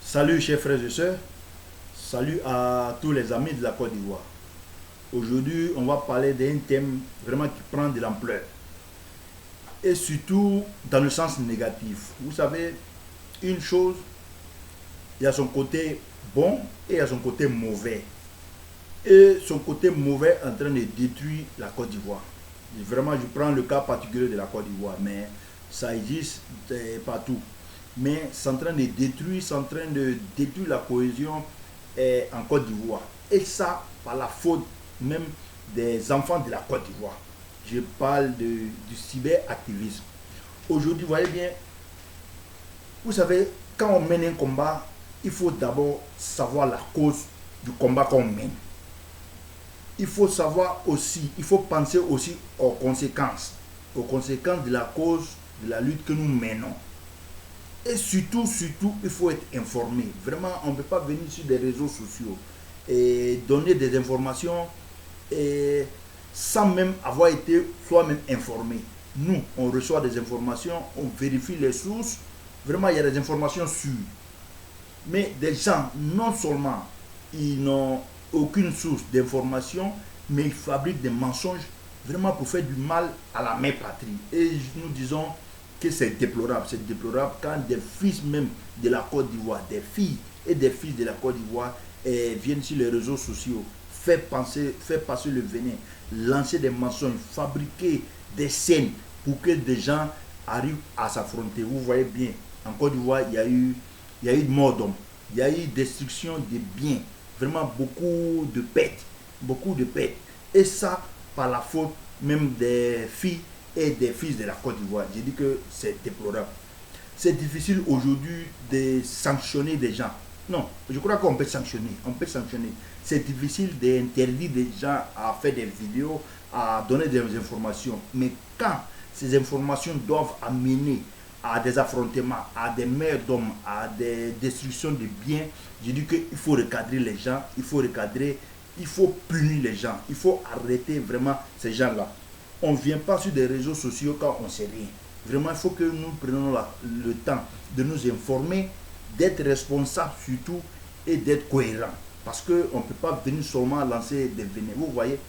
Salut chers frères et sœurs, salut à tous les amis de la Côte d'Ivoire. Aujourd'hui, on va parler d'un thème vraiment qui prend de l'ampleur et surtout dans le sens négatif. Vous savez, une chose, il y a son côté bon et il y a son côté mauvais. Et son côté mauvais est en train de détruire la Côte d'Ivoire. Vraiment, je prends le cas particulier de la Côte d'Ivoire, mais ça existe partout. Mais c'est en train de détruire, c'est en train de détruire la cohésion en Côte d'Ivoire. Et ça, par la faute même des enfants de la Côte d'Ivoire. Je parle du cyberactivisme. Aujourd'hui, vous voyez bien, vous savez, quand on mène un combat, il faut d'abord savoir la cause du combat qu'on mène. Il faut savoir aussi, il faut penser aussi aux conséquences de la cause de la lutte que nous menons. Et surtout, il faut être informé. Vraiment, on ne peut pas venir sur des réseaux sociaux et donner des informations sans même avoir été soi-même informé. Nous, on reçoit des informations, on vérifie les sources. Vraiment, il y a des informations sûres. Mais des gens, non seulement ils n'ont aucune source d'information, mais ils fabriquent des mensonges vraiment pour faire du mal à la mère patrie. Et nous disons que c'est déplorable. C'est déplorable quand des fils même de la Côte d'Ivoire, des filles et des fils de la Côte d'Ivoire viennent sur les réseaux sociaux, faire passer le venin, lancer des mensonges, fabriquer des scènes pour que des gens arrivent à s'affronter. Vous voyez bien, en Côte d'Ivoire, il y a eu mort d'hommes, il y a eu destruction des biens, vraiment beaucoup de pertes, beaucoup de pertes. Et ça, par la faute même des filles et des fils de la Côte d'Ivoire. Je dis que c'est déplorable. C'est difficile aujourd'hui de sanctionner des gens. Non, je crois qu'on peut sanctionner. On peut sanctionner. C'est difficile d'interdire des gens à faire des vidéos, à donner des informations. Mais quand ces informations doivent amener à des affrontements, à des mères d'hommes, à des destructions de biens, je dis qu'il faut recadrer les gens, il faut recadrer, il faut punir les gens, il faut arrêter vraiment ces gens-là. On ne vient pas sur des réseaux sociaux quand on ne sait rien. Vraiment, il faut que nous prenions le temps de nous informer, d'être responsables surtout et d'être cohérents. Parce qu'on ne peut pas venir seulement lancer des venin. Vous voyez,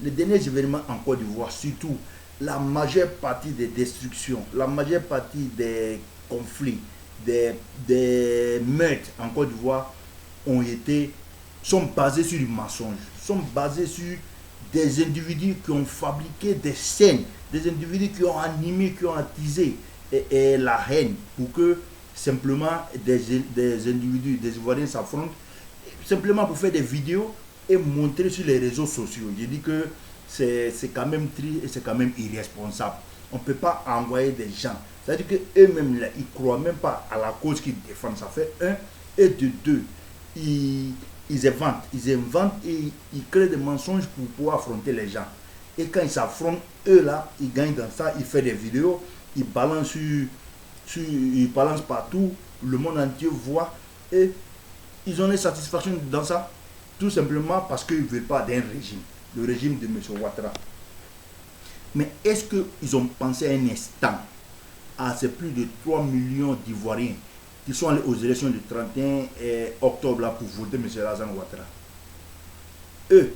les derniers événements en Côte d'Ivoire, surtout la majeure partie des destructions, la majeure partie des conflits, des meurtres en Côte d'Ivoire sont basés sur du mensonge, sont basés sur des individus qui ont fabriqué des scènes, des individus qui ont animé, qui ont attisé la haine pour que simplement des individus, des Ivoiriens s'affrontent, simplement pour faire des vidéos et montrer sur les réseaux sociaux. Je dis que c'est quand même triste et c'est quand même irresponsable. On ne peut pas envoyer des gens. C'est-à-dire qu'eux-mêmes, ils ne croient même pas à la cause qu'ils défendent. Ça fait un. Et de deux, ils inventent et ils créent des mensonges pour pouvoir affronter les gens. Et quand ils s'affrontent, eux là, ils gagnent dans ça, ils font des vidéos, ils balancent, ils balancent partout, le monde entier voit et ils ont une satisfaction dans ça, tout simplement parce qu'ils ne veulent pas d'un régime, le régime de M. Ouattara. Mais est-ce qu'ils ont pensé un instant à ces plus de 3 millions d'Ivoiriens qui sont allés aux élections du 31 octobre là, pour voter M. Alassane Ouattara? Eux,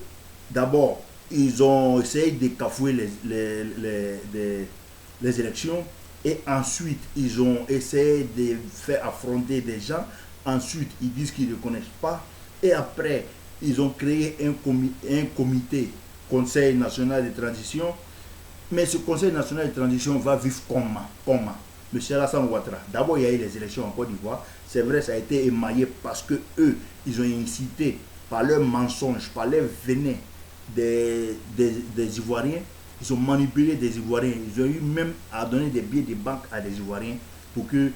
d'abord, ils ont essayé de cafouer les élections et ensuite, ils ont essayé de faire affronter des gens. Ensuite, ils disent qu'ils ne reconnaissent pas. Et après, ils ont créé un comité, Conseil national de transition. Mais ce Conseil national de transition va vivre comment M. Alassane Ouattara. D'abord, il y a eu les élections en Côte d'Ivoire. C'est vrai, ça a été émaillé parce que eux, ils ont incité par leurs mensonges, par leur venin des Ivoiriens. Ils ont manipulé des Ivoiriens. Ils ont eu même à donner des billets de banque à des Ivoiriens pour qu'ils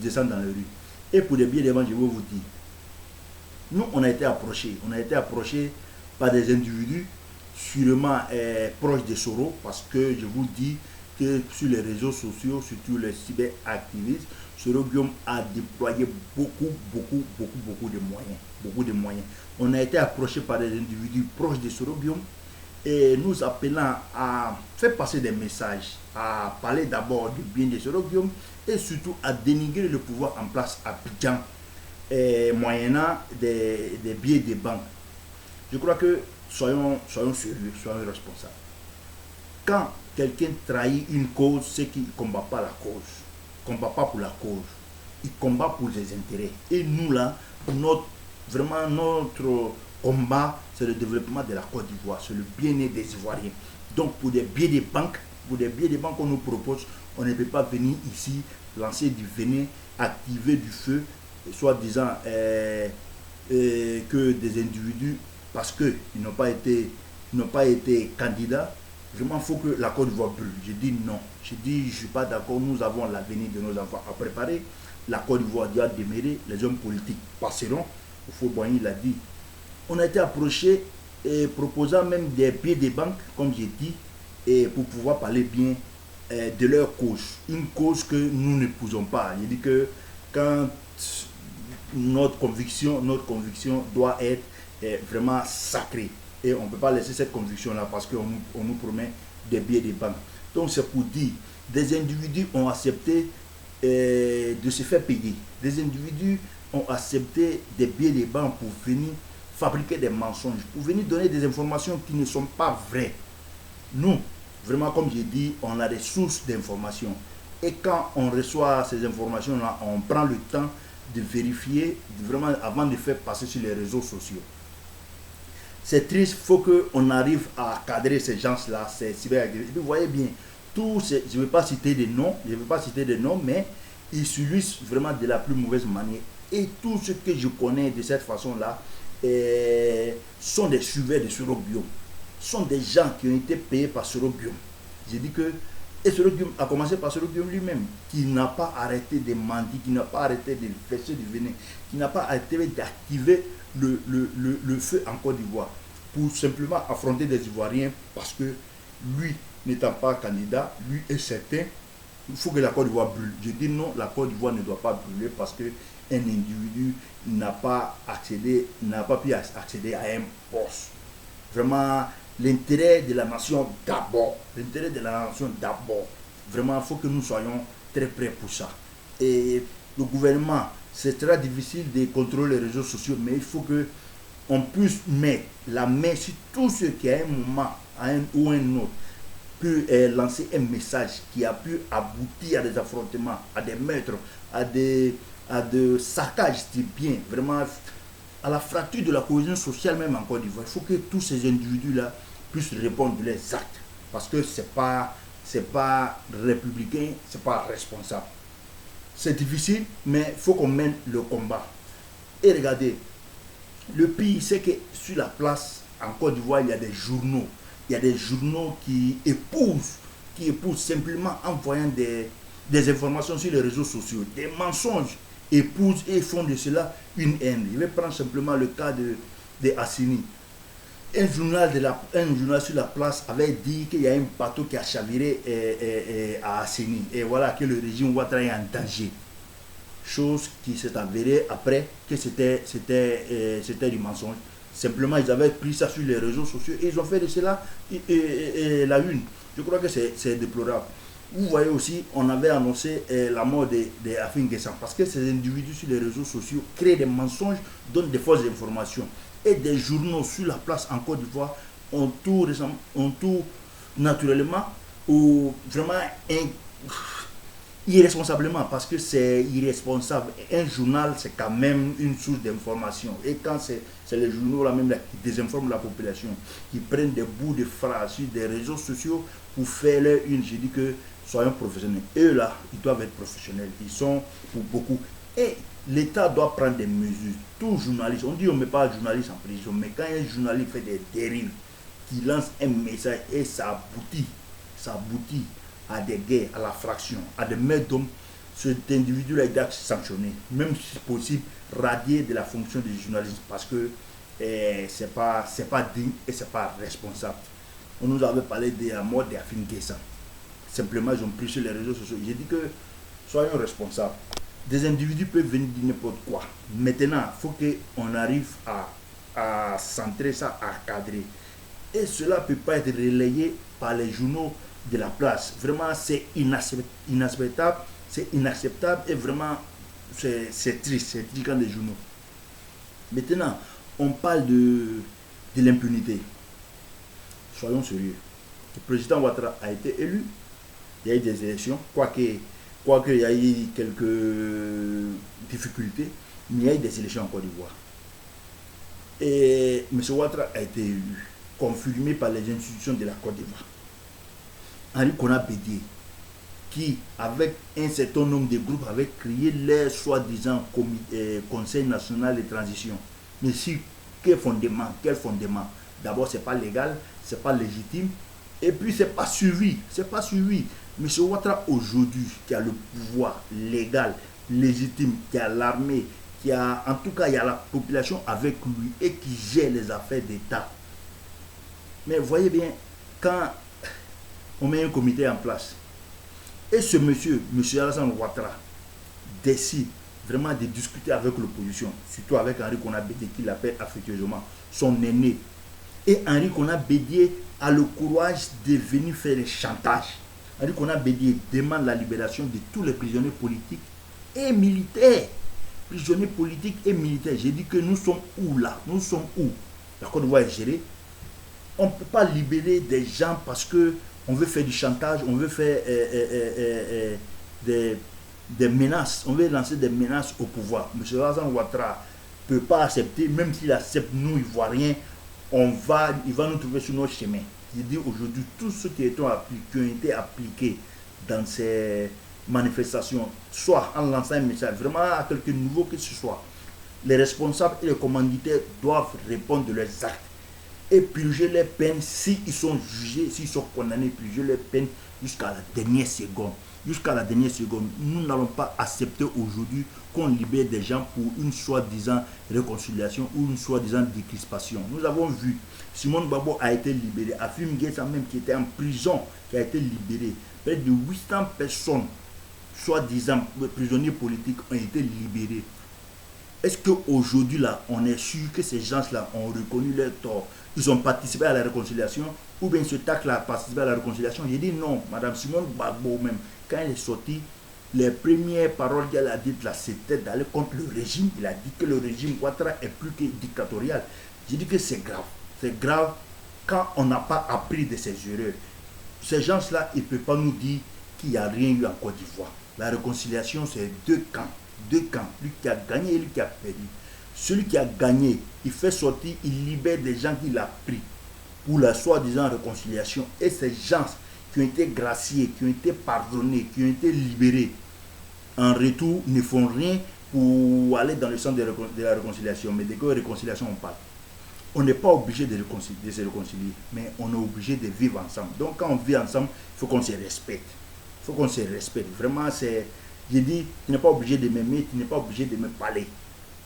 descendent dans les rues. Et pour les billets de banque, je vais vous dire, nous, on a été approchés. On a été approchés par des individus sûrement proches de Soro, parce que je vous dis que sur les réseaux sociaux, surtout les cyberactivistes, Soro Guillaume a déployé beaucoup de moyens. Beaucoup de moyens. On a été approchés par des individus proches de Soro Guillaume et nous appelant à faire passer des messages, à parler d'abord du bien de Soro Guillaume et surtout à dénigrer le pouvoir en place à Abidjan. moyennant des billets de banque. Je crois que soyons sérieux, soyons responsables. Quand quelqu'un trahit une cause, c'est qu'il ne combat pas la cause. Il ne combat pas pour la cause. Il combat pour ses intérêts. Et nous, là, vraiment notre combat, c'est le développement de la Côte d'Ivoire, c'est le bien-être des Ivoiriens. Donc, pour des billets de banque, qu'on nous propose, on ne peut pas venir ici lancer du venin, activer du feu, soit disant que des individus, parce qu'ils n'ont pas été candidats, vraiment, il faut que la Côte d'Ivoire brûle. Je dis non. Je dis, je ne suis pas d'accord. Nous avons l'avenir de nos enfants à préparer. La Côte d'Ivoire doit demeurer. Les hommes politiques passeront. Houphouët-Boigny l'a dit. On a été approché et proposant même des billets de banque, comme j'ai dit, et pour pouvoir parler bien de leur cause. Une cause que nous n'épousons pas. Je dis que quand notre conviction doit être vraiment sacrée. Et on ne peut pas laisser cette conviction-là parce qu'on nous promet des billets de banque. Donc c'est pour dire, des individus ont accepté de se faire payer. Des individus ont accepté des billets de banque pour venir fabriquer des mensonges, pour venir donner des informations qui ne sont pas vraies. Nous, vraiment comme j'ai dit, on a des sources d'informations. Et quand on reçoit ces informations-là, on prend le temps de vérifier vraiment avant de faire passer sur les réseaux sociaux. C'est triste, il faut qu'on arrive à cadrer ces gens-là, ces cyberagresseurs. Vous voyez bien, je ne vais pas citer des noms, mais ils subissent vraiment de la plus mauvaise manière. Et tous ceux que je connais de cette façon-là sont des suiveurs de Sorobium. Sont des gens qui ont été payés par Sorobium. J'ai dit que, et Sorobium a commencé par Sorobium lui-même, qui n'a pas arrêté de mentir, qui n'a pas arrêté de verser du venin, qui n'a pas arrêté d'activer le feu en Côte d'Ivoire pour simplement affronter des Ivoiriens parce que lui n'étant pas candidat, lui est certain, il faut que la Côte d'Ivoire brûle. Je dis non, la Côte d'Ivoire ne doit pas brûler parce qu'un individu n'a pas pu accéder à un poste. Vraiment, l'intérêt de la nation d'abord. L'intérêt de la nation d'abord. Vraiment, il faut que nous soyons très prêts pour ça. Et le gouvernement, c'est très difficile de contrôler les réseaux sociaux, mais il faut que on puisse mettre la main sur tous ceux qui, à un moment ou un autre, peut lancer un message qui a pu aboutir à des affrontements, à des meurtres, à des saccages de biens, vraiment à la fracture de la cohésion sociale même en Côte d'Ivoire. Il faut que tous ces individus-là puissent répondre de leurs actes, parce que c'est pas républicain, c'est pas responsable. C'est difficile, mais il faut qu'on mène le combat. Et regardez, le pire, c'est que sur la place, en Côte d'Ivoire, il y a des journaux. Il y a des journaux qui épousent simplement en voyant des informations sur les réseaux sociaux, des mensonges, épousent et font de cela une haine. Je vais prendre simplement le cas de Assini. Un journal sur la place avait dit qu'il y a un bateau qui a chaviré à Assini. Et voilà que le régime Ouattara est en danger. Chose qui s'est avérée après que c'était du mensonge. Simplement, ils avaient pris ça sur les réseaux sociaux et ils ont fait de cela la une. Je crois que c'est déplorable. Vous voyez aussi, on avait annoncé la mort de Afin Guessan parce que ces individus sur les réseaux sociaux créent des mensonges, donnent des fausses informations. Et des journaux sur la place en Côte d'Ivoire ont tout naturellement ou vraiment irresponsablement, parce que c'est irresponsable. Un journal, c'est quand même une source d'information. Et quand c'est les journaux là même là, qui désinforment la population, qui prennent des bouts de phrases sur des réseaux sociaux pour faire leur une, je dis que soyons professionnels. Eux là, ils doivent être professionnels. Ils sont pour beaucoup. Et l'État doit prendre des mesures. Tout journaliste, on dit on ne met pas un journaliste en prison, mais quand un journaliste fait des dérives, qui lance un message et ça aboutit à des guerres, à la fraction, à des meurtres d'hommes, cet individu-là doit être sanctionné, même si possible, radié de la fonction de journaliste, parce que c'est pas digne et c'est pas responsable. On nous avait parlé de la mort d'Afin Guessan. Simplement, ils ont pris sur les réseaux sociaux. J'ai dit que soyons responsables. Des individus peuvent venir dire n'importe quoi. Maintenant, il faut qu'on arrive à centrer ça, à cadrer. Et cela ne peut pas être relayé par les journaux de la place. Vraiment, c'est inacceptable et vraiment, c'est triste, c'est triste des journaux. Maintenant, on parle de l'impunité. Soyons sérieux. Le président Ouattara a été élu. Il y a eu des élections, quoique il y a eu quelques difficultés, mais il y a eu des élections en Côte d'Ivoire. Et M. Ouattara a été élu, confirmé par les institutions de la Côte d'Ivoire. Henri Konan Bédié, qui, avec un certain nombre de groupes, avait créé les soi-disant Conseil national de transition. Mais si, quel fondement? D'abord, ce n'est pas légal, ce n'est pas légitime, et puis ce n'est pas suivi. M. Ouattara, aujourd'hui, qui a le pouvoir légal, légitime, qui a l'armée, en tout cas, il y a la population avec lui et qui gère les affaires d'État. Mais voyez bien, quand on met un comité en place, et ce monsieur Alassane Ouattara, décide vraiment de discuter avec l'opposition, surtout avec Henri Konan Bédié, qui l'appelle affectueusement son aîné. Et Henri Konan Bédié a le courage de venir faire des chantages. Henri Konan Bédié demande la libération de tous les prisonniers politiques et militaires. Prisonniers politiques et militaires. J'ai dit que nous sommes où là? Nous sommes où? La Côte d'Ivoire est gérée. On ne peut pas libérer des gens parce qu'on veut faire du chantage, on veut faire des menaces, on veut lancer des menaces au pouvoir. M. Alassane Ouattara ne peut pas accepter, même s'il accepte, nous, Ivoiriens, il va nous trouver sur notre chemin. Je dis aujourd'hui, tous ceux qui ont été appliqués dans ces manifestations, soit en lançant un message vraiment à quelqu'un de nouveau que ce soit, les responsables et les commanditaires doivent répondre de leurs actes et purger les peines s'ils sont jugés, s'ils sont condamnés, purger les peines jusqu'à la dernière seconde. Jusqu'à la dernière seconde, nous n'allons pas accepter aujourd'hui qu'on libère des gens pour une soi-disant réconciliation ou une soi-disant décrispation. Nous avons vu, Simone Gbagbo a été libéré, Afim Guessa même qui était en prison, qui a été libéré. Près de 800 personnes, soi-disant prisonniers politiques, ont été libérés. Est-ce qu'aujourd'hui, là, on est sûr que ces gens-là ont reconnu leur tort? Ils ont participé à la réconciliation? Ou bien ce TAC-là a participé à la réconciliation? J'ai dit non. Madame Simone Gbagbo même, quand elle est sortie, les premières paroles qu'elle a dites là, c'était d'aller contre le régime. Il a dit que le régime Ouattara est plus que dictatorial. J'ai dit que c'est grave. C'est grave quand on n'a pas appris de ces erreurs. Ces gens-là, ils ne peuvent pas nous dire qu'il n'y a rien eu en Côte d'Ivoire. La réconciliation, c'est deux camps. Lui qui a gagné et lui qui a perdu. Celui qui a gagné, il fait sortir, il libère des gens qu'il a pris pour la soi-disant réconciliation. Et ces gens qui ont été graciés, qui ont été pardonnés, qui ont été libérés, en retour, ne font rien pour aller dans le sens de la réconciliation. Mais dès que réconciliation, on parle. On n'est pas obligé de se réconcilier, mais on est obligé de vivre ensemble. Donc quand on vit ensemble, il faut qu'on se respecte. Il faut qu'on se respecte. Vraiment, c'est... J'ai dit, tu n'es pas obligé de m'aimer, tu n'es pas obligé de me parler.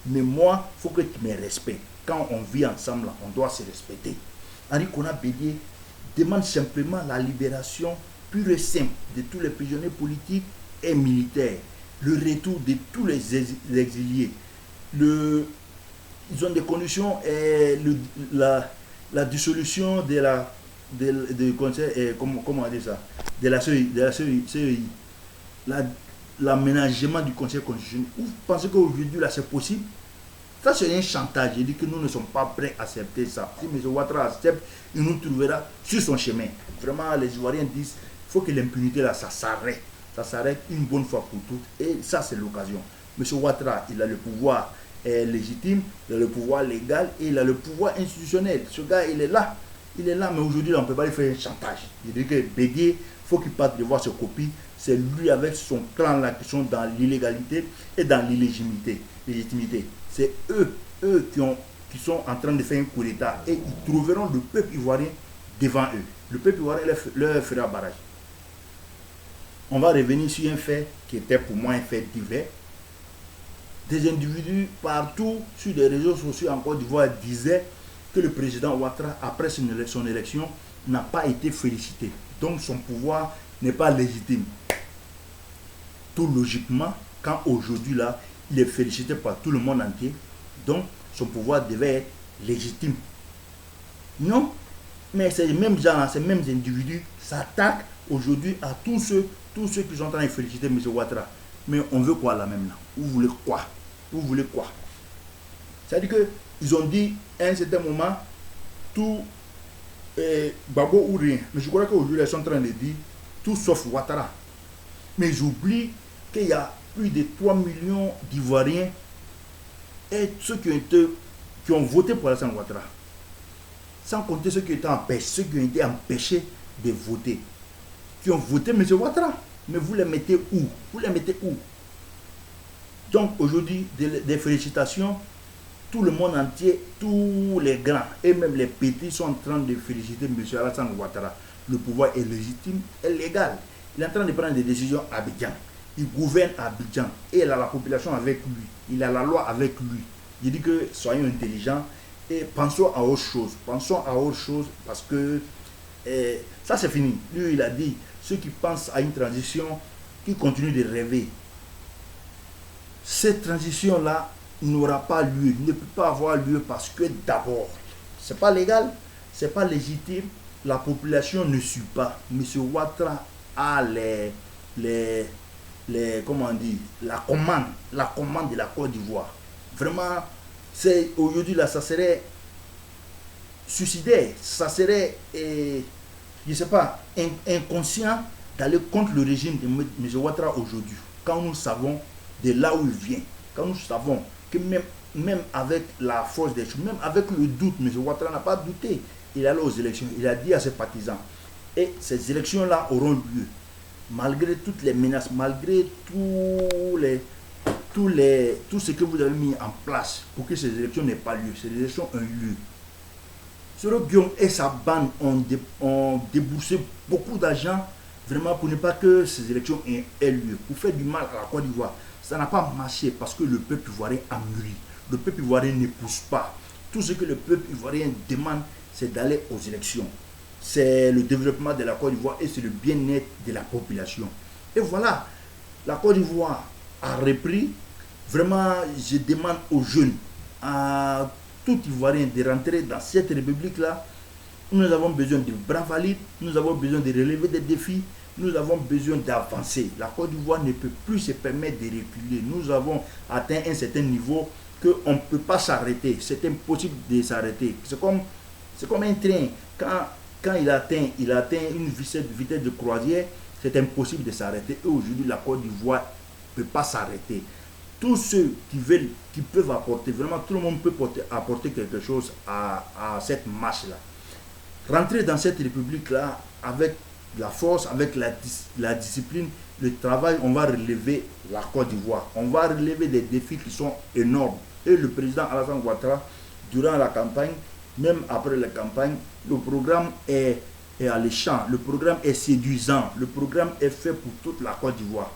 Mais moi, il faut que tu me respectes. Quand on vit ensemble, on doit se respecter. Henri Konan Bédié demande simplement la libération pure et simple de tous les prisonniers politiques et militaires. Le retour de tous les exiliés. Ils ont des conditions et la dissolution de la conseil, comment on dit ça, de la CEI, l'aménagement du conseil constitutionnel. Vous pensez qu'aujourd'hui là c'est possible? Ça c'est un chantage. J'ai dit que nous ne sommes pas prêts à accepter ça. Si M. Ouattara accepte, il nous trouvera sur son chemin. Vraiment, les Ivoiriens disent il faut que l'impunité là ça s'arrête. Ça s'arrête une bonne fois pour toutes. Et ça c'est l'occasion. M. Ouattara, il a le pouvoir légitime, il a le pouvoir légal et il a le pouvoir institutionnel. Ce gars, il est là, mais aujourd'hui, on ne peut pas lui faire un chantage. Il dit que Bédié, il faut qu'il parte de voir ses copies. C'est lui avec son clan là qui sont dans l'illégalité et dans l'illégitimité. C'est eux qui sont en train de faire un coup d'État et ils trouveront le peuple ivoirien devant eux. Le peuple ivoirien leur fera barrage. On va revenir sur un fait qui était pour moi un fait divers. Des individus partout sur les réseaux sociaux en Côte d'Ivoire disaient que le président Ouattara, après son élection, n'a pas été félicité. Donc son pouvoir n'est pas légitime. Tout logiquement, quand aujourd'hui là, il est félicité par tout le monde entier, donc son pouvoir devait être légitime. Non, mais ces mêmes gens, ces mêmes individus s'attaquent aujourd'hui à tous ceux qui sont en train de féliciter M. Ouattara. Mais on veut quoi là même là? Vous voulez quoi? Vous voulez quoi? C'est-à-dire qu'ils ont dit à un certain moment, tout Babo ou rien. Mais je crois qu'aujourd'hui, ils sont en train de dire tout sauf Ouattara. Mais j'oublie qu'il y a plus de 3 millions d'Ivoiriens et ceux qui ont voté pour Alassane Ouattara. Sans compter ceux qui ont été empêchés de voter. Qui ont voté M. Ouattara. Mais vous les mettez où? Vous les mettez où? Donc aujourd'hui, des félicitations. Tout le monde entier, tous les grands et même les petits sont en train de féliciter M. Alassane Ouattara. Le pouvoir est légitime et légal. Il est en train de prendre des décisions à Abidjan. Il gouverne à Abidjan et il a la population avec lui. Il a la loi avec lui. Je dis que soyons intelligents et pensons à autre chose. Pensons à autre chose parce que ça c'est fini. Lui il a dit, ceux qui pensent à une transition, qui continuent de rêver. Cette transition-là n'aura pas lieu, ne peut pas avoir lieu parce que d'abord, c'est pas légal, c'est pas légitime, la population ne suit pas. M. Ouattara a comment on dit, la commande de la Côte d'Ivoire. Vraiment, c'est aujourd'hui là, ça serait suicidaire, ça serait, je sais pas, inconscient d'aller contre le régime de M. Ouattara aujourd'hui, quand nous savons de là où il vient, quand nous savons que même avec la force des choses, même avec le doute, M. Ouattara n'a pas douté. Il est allé aux élections, il a dit à ses partisans. Et ces élections-là auront lieu. Malgré toutes les menaces, malgré tout ce que vous avez mis en place pour que ces élections n'aient pas lieu. Ces élections ont lieu. Soro Guillaume et sa bande ont déboursé beaucoup d'argent vraiment pour ne pas que ces élections aient lieu. Pour faire du mal à la Côte d'Ivoire. Ça n'a pas marché parce que le peuple ivoirien a mûri. Le peuple ivoirien ne pousse pas. Tout ce que le peuple ivoirien demande, c'est d'aller aux élections. C'est le développement de la Côte d'Ivoire et c'est le bien-être de la population. Et voilà, la Côte d'Ivoire a repris. Vraiment, je demande aux jeunes, à tout Ivoirien de rentrer dans cette république-là. Nous avons besoin de bras valides, nous avons besoin de relever des défis. Nous avons besoin d'avancer. La Côte d'Ivoire ne peut plus se permettre de reculer. Nous avons atteint un certain niveau qu'on ne peut pas s'arrêter. C'est impossible de s'arrêter. C'est comme un train. Quand il atteint une vitesse de croisière, c'est impossible de s'arrêter. Et aujourd'hui, la Côte d'Ivoire ne peut pas s'arrêter. Tous ceux qui peuvent apporter, vraiment tout le monde peut apporter quelque chose à cette marche-là. Rentrer dans cette république-là avec la force, avec la discipline, le travail, on va relever la Côte d'Ivoire. On va relever des défis qui sont énormes. Et le président Alassane Ouattara, durant la campagne, même après la campagne, le programme est alléchant, le programme est séduisant, le programme est fait pour toute la Côte d'Ivoire.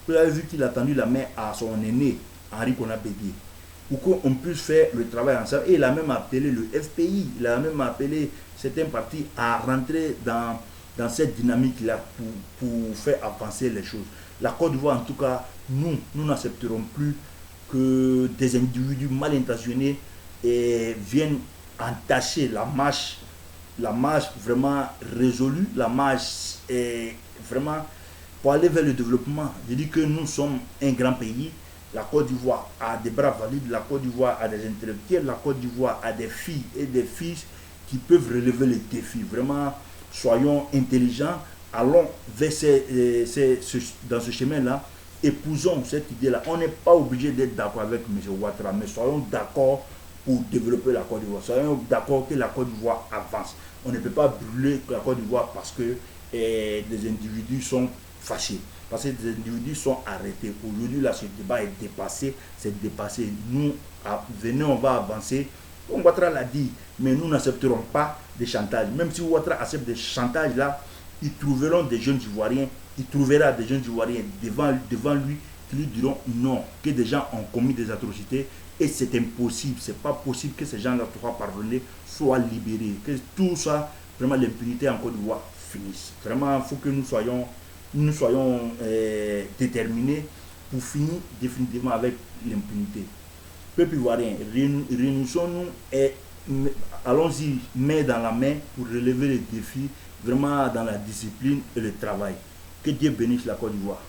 Vous avez vu qu'il a tendu la main à son aîné, Henri Konan-Bédié, pour qu'on puisse faire le travail ensemble. Et il a même appelé le FPI, il a même appelé certains partis à rentrer dans cette dynamique-là pour faire avancer les choses. La Côte d'Ivoire, en tout cas, nous n'accepterons plus que des individus mal intentionnés viennent entacher la marche vraiment résolue, la marche vraiment pour aller vers le développement. Je dis que nous sommes un grand pays. La Côte d'Ivoire a des bras valides, la Côte d'Ivoire a des intellectuels, la Côte d'Ivoire a des filles et des fils qui peuvent relever les défis. Vraiment, soyons intelligents, allons vers dans ce chemin-là, épousons cette idée-là. On n'est pas obligé d'être d'accord avec M. Ouattara, mais soyons d'accord pour développer la Côte d'Ivoire. Soyons d'accord que la Côte d'Ivoire avance. On ne peut pas brûler la Côte d'Ivoire parce que des individus sont fâchés, parce que des individus sont arrêtés. Aujourd'hui, là, ce débat est dépassé, c'est dépassé. Nous, venez, on va avancer. Ouattara l'a dit, mais nous n'accepterons pas des chantages. Même si Ouattara accepte des chantages là, ils trouveront des jeunes Ivoiriens, il trouvera des jeunes Ivoiriens devant lui qui lui diront non, que des gens ont commis des atrocités et c'est impossible, c'est pas possible que ces gens-là soient pardonnés, soient libérés, que tout ça, vraiment l'impunité en Côte d'Ivoire finisse. Vraiment, il faut que nous soyons déterminés pour finir définitivement avec l'impunité. Peuple ivoirien, réunissons-nous et allons-y main dans la main pour relever les défis, vraiment dans la discipline et le travail. Que Dieu bénisse la Côte d'Ivoire.